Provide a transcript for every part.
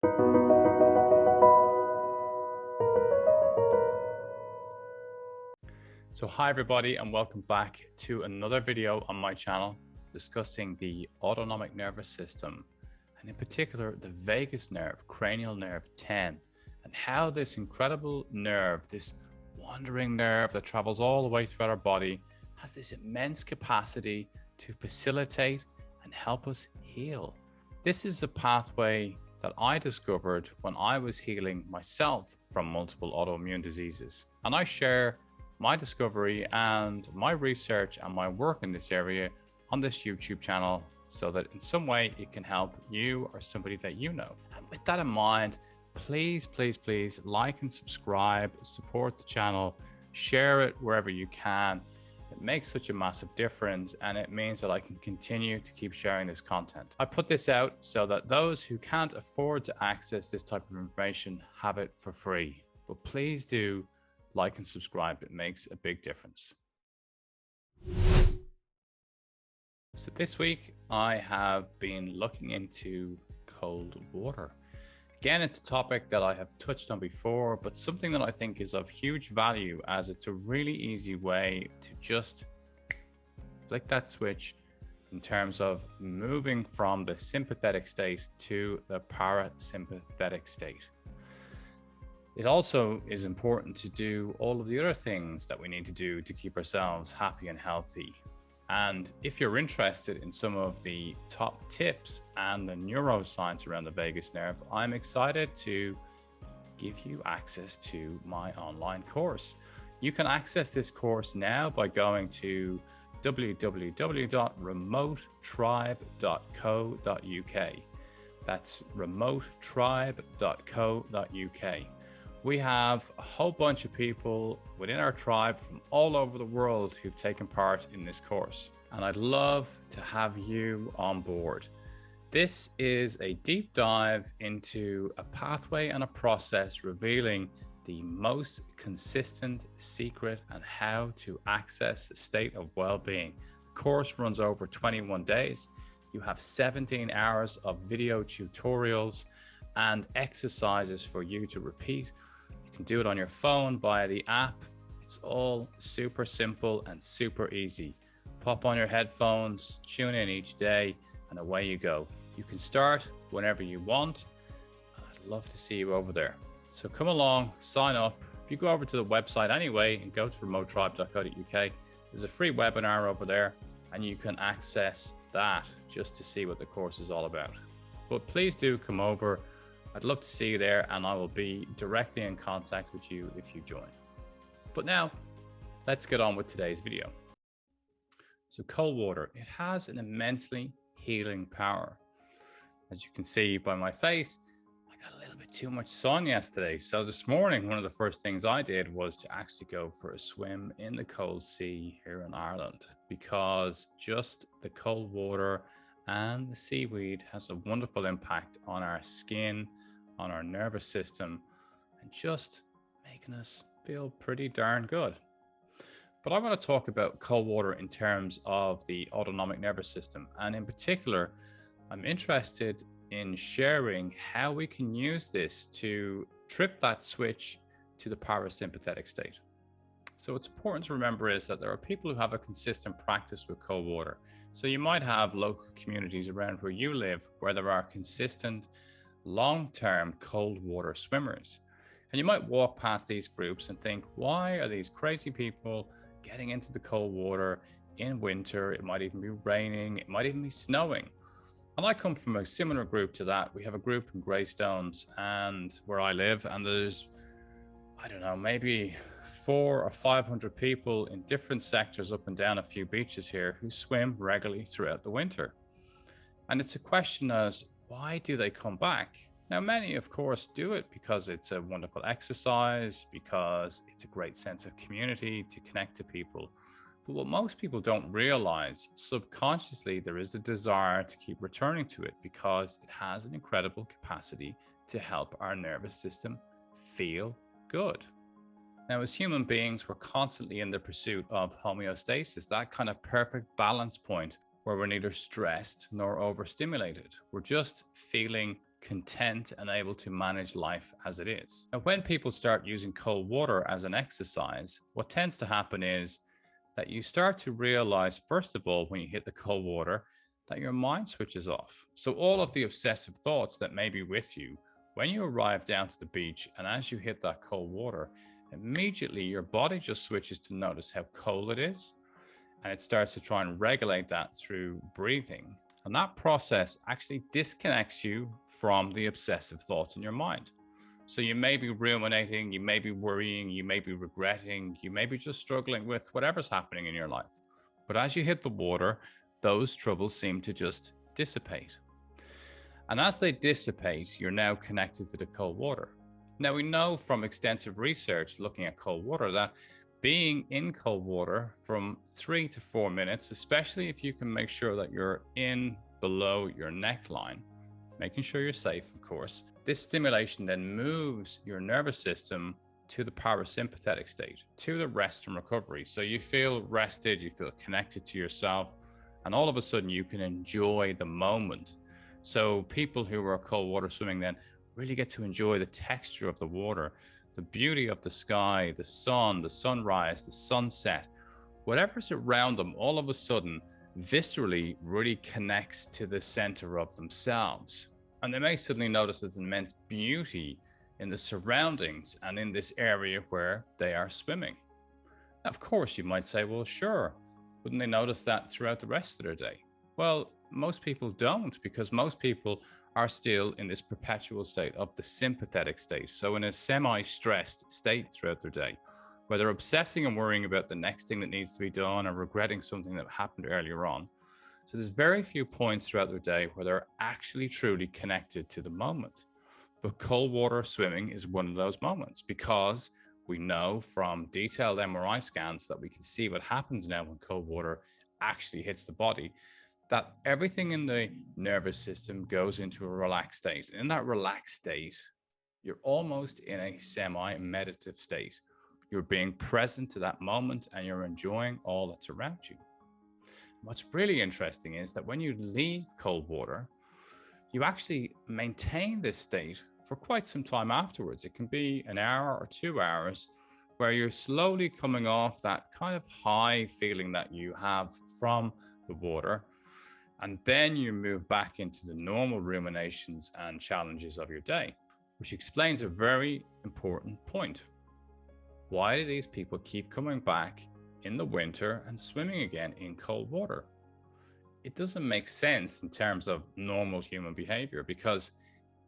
So hi everybody, and welcome back to another video on my channel discussing the autonomic nervous system, and in particular the vagus nerve, cranial nerve 10, and how this incredible nerve, this wandering nerve that travels all the way throughout our body, has this immense capacity to facilitate and help us heal. This is a pathway that I discovered when I was healing myself from multiple autoimmune diseases, and I share my discovery and my research and my work in this area on this YouTube channel so that in some way it can help you or somebody that you know. And with that in mind, please like and subscribe, support the channel, share it wherever you can. It makes such a massive difference, and it means that I can continue to keep sharing this content. I put this out so that those who can't afford to access this type of information have it for free. But please do like and subscribe. It makes a big difference. So this week I have been looking into cold water. Again, it's a topic that I have touched on before, but something that I think is of huge value, as it's a really easy way to just flick that switch in terms of moving from the sympathetic state to the parasympathetic state. It also is important to do all of the other things that we need to do to keep ourselves happy and healthy. And if you're interested in some of the top tips and the neuroscience around the vagus nerve, I'm excited to give you access to my online course. You can access this course now by going to www.remotetribe.co.uk. That's remotetribe.co.uk. We have a whole bunch of people within our tribe from all over the world who've taken part in this course, and I'd love to have you on board. This is a deep dive into a pathway and a process revealing the most consistent secret on how to access the state of well-being. The course runs over 21 days. You have 17 hours of video tutorials and exercises for you to repeat. You can do it on your phone via the app. It's all super simple and super easy. Pop on your headphones, tune in each day, and away you go. You can start whenever you want, and I'd love to see you over there. So come along, sign up. If you go over to the website anyway and go to remotetribe.co.uk, there's a free webinar over there, and you can access that just to see what the course is all about. But please do come over. I'd love to see you there, and I will be directly in contact with you if you join. But now, let's get on with today's video. So cold water, it has an immensely healing power. As you can see by my face, I got a little bit too much sun yesterday. So this morning, one of the first things I did was to actually go for a swim in the cold sea here in Ireland, because just the cold water and the seaweed has a wonderful impact on our skin, on our nervous system, and just making us feel pretty darn good. But I want to talk about cold water in terms of the autonomic nervous system. And in particular, I'm interested in sharing how we can use this to trip that switch to the parasympathetic state. So what's important to remember is that there are people who have a consistent practice with cold water. So you might have local communities around where you live where there are consistent long-term cold water swimmers. And you might walk past these groups and think, why are these crazy people getting into the cold water in winter? It might even be raining, it might even be snowing. And I come from a similar group to that. We have a group in Greystones and where I live, and there's, I don't know, maybe 400 or 500 people in different sectors up and down a few beaches here who swim regularly throughout the winter. And it's a question as, why do they come back? Now, many, of course, do it because it's a wonderful exercise, because it's a great sense of community to connect to people. But what most people don't realize, subconsciously, there is a desire to keep returning to it because it has an incredible capacity to help our nervous system feel good. Now, as human beings, we're constantly in the pursuit of homeostasis, that kind of perfect balance point where we're neither stressed nor overstimulated. We're just feeling content and able to manage life as it is. And when people start using cold water as an exercise, what tends to happen is that you start to realize, first of all, when you hit the cold water, that your mind switches off. So all of the obsessive thoughts that may be with you, when you arrive down to the beach and as you hit that cold water, immediately your body just switches to notice how cold it is. And it starts to try and regulate that through breathing. And that process actually disconnects you from the obsessive thoughts in your mind. So you may be ruminating, you may be worrying, you may be regretting, you may be just struggling with whatever's happening in your life. But as you hit the water, those troubles seem to just dissipate. And as they dissipate, you're now connected to the cold water. Now, we know from extensive research looking at cold water that being in cold water from 3 to 4 minutes, especially if you can make sure that you're in below your neckline, making sure you're safe, of course, this stimulation then moves your nervous system to the parasympathetic state, to the rest and recovery. So you feel rested, you feel connected to yourself, and all of a sudden you can enjoy the moment. So people who are cold water swimming then really get to enjoy the texture of the water, the beauty of the sky, the sun, the sunrise, the sunset, whatever's around them, all of a sudden, viscerally really connects to the center of themselves. And they may suddenly notice there's immense beauty in the surroundings and in this area where they are swimming. Now, of course, you might say, well, sure, wouldn't they notice that throughout the rest of their day? Well, most people don't, because most people are still in this perpetual state of the sympathetic state. So in a semi-stressed state throughout their day, where they're obsessing and worrying about the next thing that needs to be done or regretting something that happened earlier on. So there's very few points throughout their day where they're actually truly connected to the moment. But cold water swimming is one of those moments, because we know from detailed MRI scans that we can see what happens now when cold water actually hits the body, that everything in the nervous system goes into a relaxed state. In that relaxed state, you're almost in a semi-meditative state. You're being present to that moment and you're enjoying all that's around you. What's really interesting is that when you leave cold water, you actually maintain this state for quite some time afterwards. It can be an hour or 2 hours where you're slowly coming off that kind of high feeling that you have from the water. And then you move back into the normal ruminations and challenges of your day, which explains a very important point. Why do these people keep coming back in the winter and swimming again in cold water? It doesn't make sense in terms of normal human behavior, because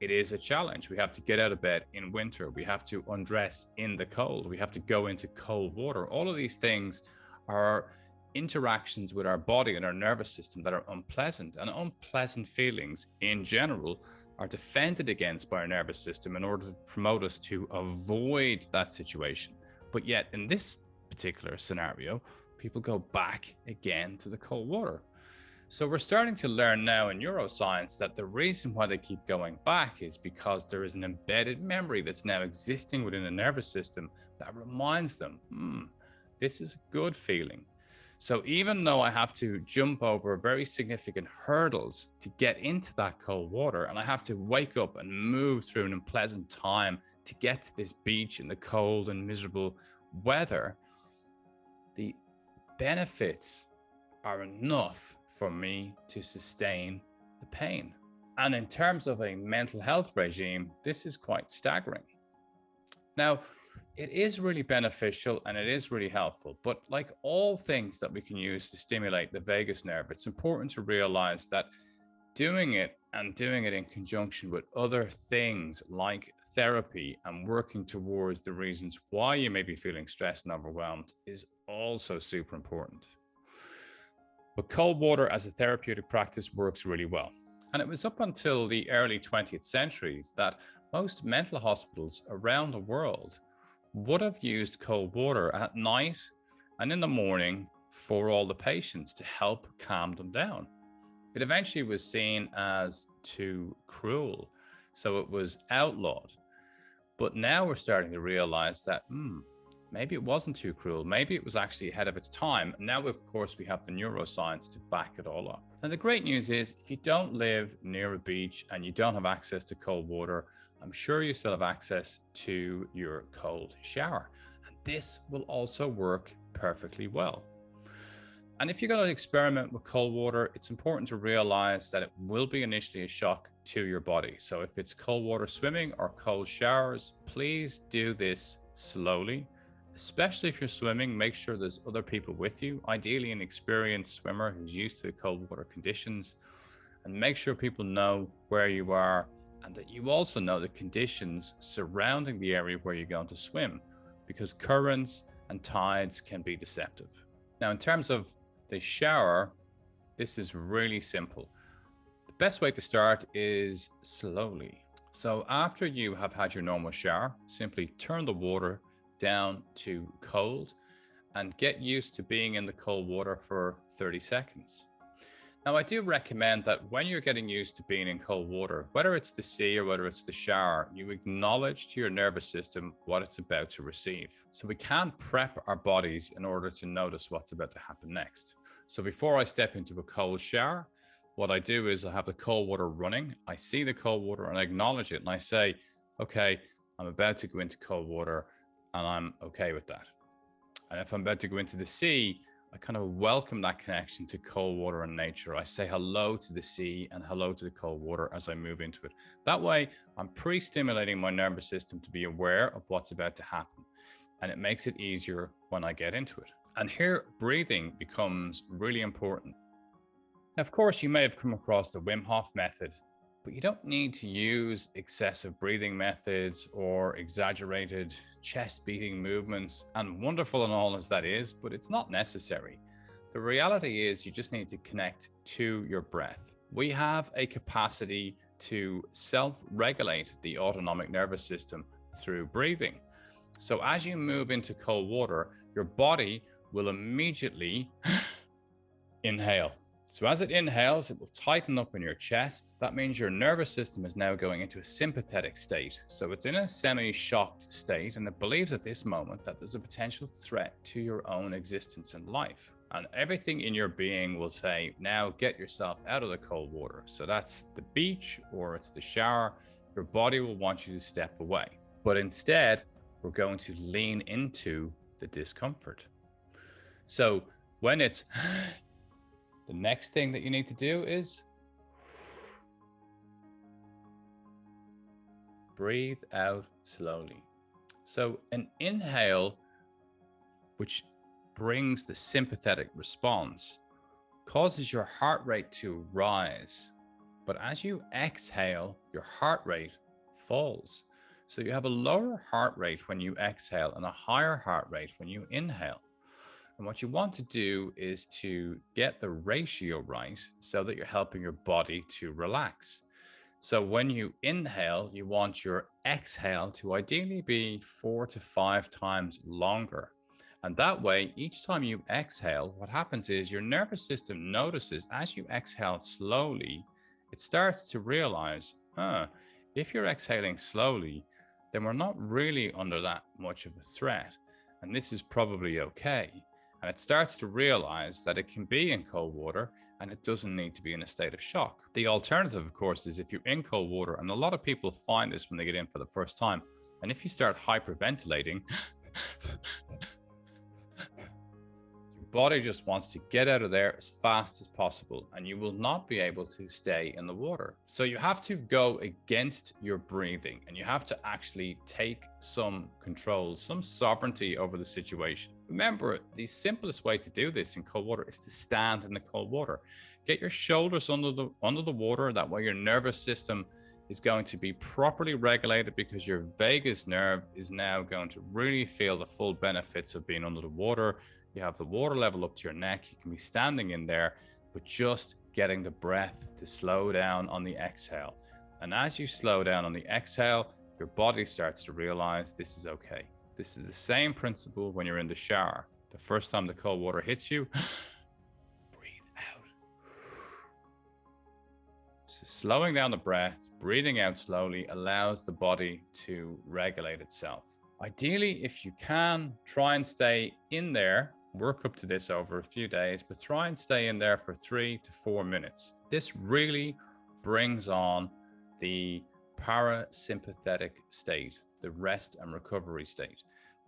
it is a challenge. We have to get out of bed in winter. We have to undress in the cold. We have to go into cold water. All of these things are interactions with our body and our nervous system that are unpleasant, and unpleasant feelings in general are defended against by our nervous system in order to promote us to avoid that situation. But yet in this particular scenario, people go back again to the cold water. So we're starting to learn now in neuroscience that the reason why they keep going back is because there is an embedded memory that's now existing within the nervous system that reminds them, this is a good feeling. So even though I have to jump over very significant hurdles to get into that cold water, and I have to wake up and move through an unpleasant time to get to this beach in the cold and miserable weather, the benefits are enough for me to sustain the pain. And in terms of a mental health regime, this is quite staggering. Now, it is really beneficial and it is really helpful, but like all things that we can use to stimulate the vagus nerve, it's important to realize that doing it in conjunction with other things like therapy and working towards the reasons why you may be feeling stressed and overwhelmed is also super important. But cold water as a therapeutic practice works really well. And it was up until the early 20th century that most mental hospitals around the world would have used cold water at night and in the morning for all the patients to help calm them down. It eventually was seen as too cruel, so it was outlawed. But now we're starting to realize that Maybe it wasn't too cruel. Maybe it was actually ahead of its time. And now, of course, we have the neuroscience to back it all up. And the great news is, if you don't live near a beach and you don't have access to cold water, I'm sure you still have access to your cold shower. And this will also work perfectly well. And if you're going to experiment with cold water, it's important to realize that it will be initially a shock to your body. So if it's cold water swimming or cold showers, please do this slowly. Especially if you're swimming, make sure there's other people with you, ideally an experienced swimmer who's used to cold water conditions, and make sure people know where you are and that you also know the conditions surrounding the area where you're going to swim, because currents and tides can be deceptive. Now, in terms of the shower, this is really simple. The best way to start is slowly. So after you have had your normal shower, simply turn the water down to cold and get used to being in the cold water for 30 seconds. Now, I do recommend that when you're getting used to being in cold water, whether it's the sea or whether it's the shower, you acknowledge to your nervous system what it's about to receive. So we can't prep our bodies in order to notice what's about to happen next. So before I step into a cold shower, what I do is I have the cold water running. I see the cold water and I acknowledge it. And I say, okay, I'm about to go into cold water and I'm okay with that. And if I'm about to go into the sea, I kind of welcome that connection to cold water and nature. I say hello to the sea and hello to the cold water as I move into it. That way, I'm pre-stimulating my nervous system to be aware of what's about to happen. And it makes it easier when I get into it. And here, breathing becomes really important. Now, of course, you may have come across the Wim Hoff Method, but you don't need to use excessive breathing methods or exaggerated chest beating movements. And wonderful and all as that is, but it's not necessary. The reality is you just need to connect to your breath. We have a capacity to self-regulate the autonomic nervous system through breathing. So as you move into cold water, your body will immediately inhale. So as it inhales, it will tighten up in your chest. That means your nervous system is now going into a sympathetic state. So it's in a semi-shocked state, and it believes at this moment that there's a potential threat to your own existence and life. And everything in your being will say, now get yourself out of the cold water. So that's the beach or it's the shower. Your body will want you to step away. But instead, we're going to lean into the discomfort. So when it's the next thing that you need to do is breathe out slowly. So an inhale, which brings the sympathetic response, causes your heart rate to rise. But as you exhale, your heart rate falls. So you have a lower heart rate when you exhale and a higher heart rate when you inhale. And what you want to do is to get the ratio right so that you're helping your body to relax. So when you inhale, you want your exhale to ideally be 4 to 5 times longer. And that way, each time you exhale, what happens is your nervous system notices as you exhale slowly, it starts to realize, if you're exhaling slowly, then we're not really under that much of a threat. And this is probably okay. And it starts to realize that it can be in cold water and it doesn't need to be in a state of shock. The alternative, of course, is if you're in cold water, and a lot of people find this when they get in for the first time, and if you start hyperventilating, body just wants to get out of there as fast as possible, and you will not be able to stay in the water. So you have to go against your breathing, and you have to actually take some control, some sovereignty over the situation. Remember, the simplest way to do this in cold water is to stand in the cold water. Get your shoulders under the water. That way your nervous system is going to be properly regulated, because your vagus nerve is now going to really feel the full benefits of being under the water. You have the water level up to your neck. You can be standing in there, but just getting the breath to slow down on the exhale. And as you slow down on the exhale, your body starts to realize this is okay. This is the same principle when you're in the shower. The first time the cold water hits you, breathe out. So slowing down the breath, breathing out slowly allows the body to regulate itself. Ideally, if you can, try and stay in there, work up to this over a few days, but try and stay in there for 3 to 4 minutes. This really brings on the parasympathetic state, the rest and recovery state.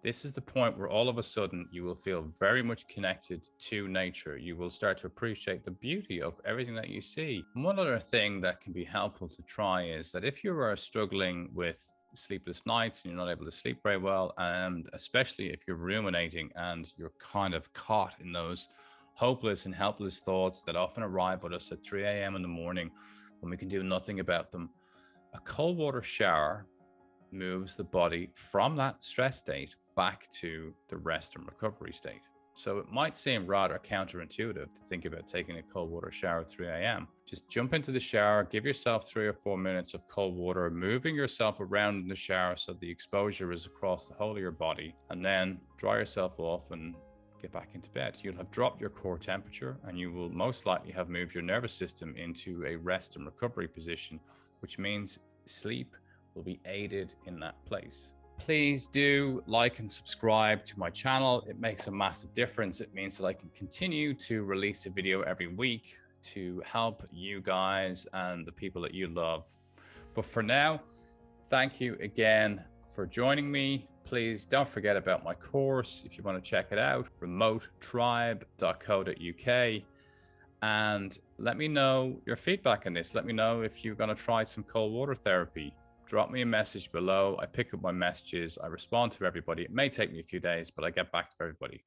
This is the point where all of a sudden you will feel very much connected to nature. You will start to appreciate the beauty of everything that you see. One other thing that can be helpful to try is that if you are struggling with sleepless nights and you're not able to sleep very well, and especially if you're ruminating and you're kind of caught in those hopeless and helpless thoughts that often arrive with us at 3 a.m. in the morning when we can do nothing about them, a cold water shower moves the body from that stress state back to the rest and recovery state. So it might seem rather counterintuitive to think about taking a cold water shower at 3 a.m. Just jump into the shower, give yourself 3 or 4 minutes of cold water, moving yourself around in the shower so the exposure is across the whole of your body, and then dry yourself off and get back into bed. You'll have dropped your core temperature and you will most likely have moved your nervous system into a rest and recovery position, which means sleep will be aided in that place. Please do like and subscribe to my channel. It makes a massive difference. It means that I can continue to release a video every week to help you guys and the people that you love. But for now, thank you again for joining me. Please don't forget about my course if you want to check it out, remotetribe.co.uk. And let me know your feedback on this. Let me know if you're going to try some cold water therapy. Drop me a message below. I pick up my messages. I respond to everybody. It may take me a few days, but I get back to everybody.